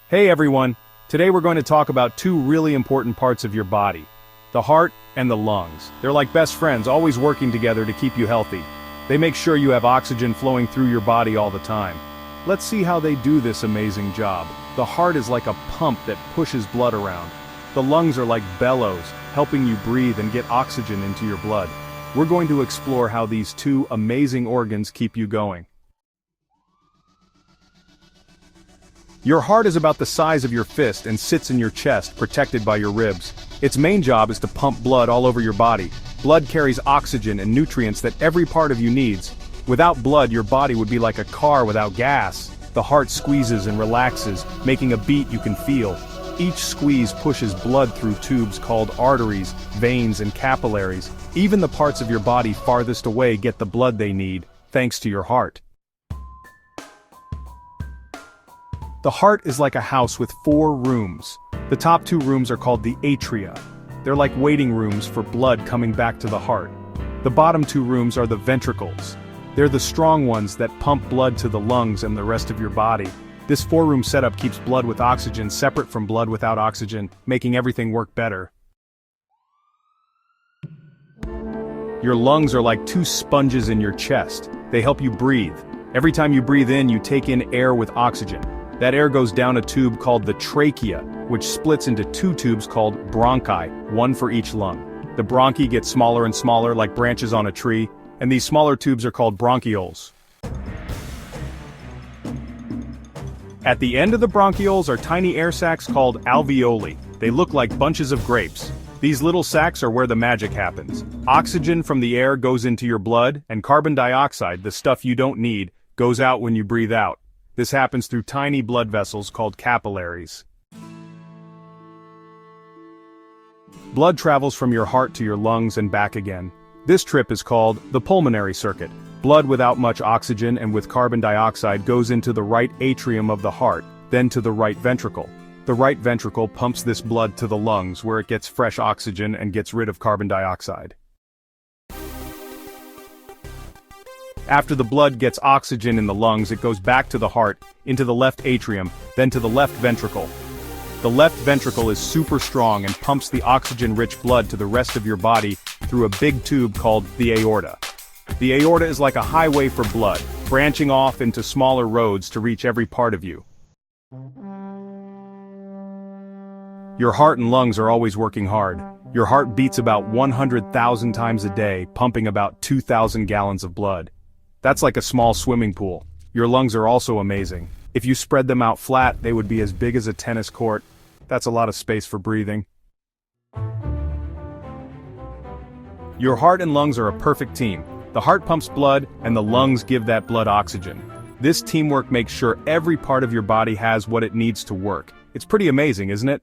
Hey everyone! Today we're going to talk about two really important parts of your body. The heart and the lungs. They're like best friends, always working together to keep you healthy. They make sure you have oxygen flowing through your body all the time. Let's see how they do this amazing job. The heart is like a pump that pushes blood around. The lungs are like bellows, helping you breathe and get oxygen into your blood. We're going to explore how these two amazing organs keep you going. Your heart is about the size of your fist and sits in your chest, protected by your ribs. Its main job is to pump blood all over your body. Blood carries oxygen and nutrients that every part of you needs. Without blood, your body would be like a car without gas. The heart squeezes and relaxes, making a beat you can feel. Each squeeze pushes blood through tubes called arteries, veins, and capillaries. Even the parts of your body farthest away get the blood they need, thanks to your heart. The heart is like a house with 4 rooms. The top 2 rooms are called the atria. They're like waiting rooms for blood coming back to the heart. The bottom 2 rooms are the ventricles. They're the strong ones that pump blood to the lungs and the rest of your body. This 4-room setup keeps blood with oxygen separate from blood without oxygen, making everything work better. Your lungs are like 2 sponges in your chest. They help you breathe. Every time you breathe in, you take in air with oxygen. That air goes down a tube called the trachea, which splits into 2 tubes called bronchi, one for each lung. The bronchi get smaller and smaller like branches on a tree, and these smaller tubes are called bronchioles. At the end of the bronchioles are tiny air sacs called alveoli. They look like bunches of grapes. These little sacs are where the magic happens. Oxygen from the air goes into your blood, and carbon dioxide, the stuff you don't need, goes out when you breathe out. This happens through tiny blood vessels called capillaries. Blood travels from your heart to your lungs and back again. This trip is called the pulmonary circuit. Blood without much oxygen and with carbon dioxide goes into the right atrium of the heart, then to the right ventricle. The right ventricle pumps this blood to the lungs where it gets fresh oxygen and gets rid of carbon dioxide. After the blood gets oxygen in the lungs, it goes back to the heart, into the left atrium, then to the left ventricle. The left ventricle is super strong and pumps the oxygen-rich blood to the rest of your body through a big tube called the aorta. The aorta is like a highway for blood, branching off into smaller roads to reach every part of you. Your heart and lungs are always working hard. Your heart beats about 100,000 times a day, pumping about 2,000 gallons of blood. That's like a small swimming pool. Your lungs are also amazing. If you spread them out flat, they would be as big as a tennis court. That's a lot of space for breathing. Your heart and lungs are a perfect team. The heart pumps blood, and the lungs give that blood oxygen. This teamwork makes sure every part of your body has what it needs to work. It's pretty amazing, isn't it?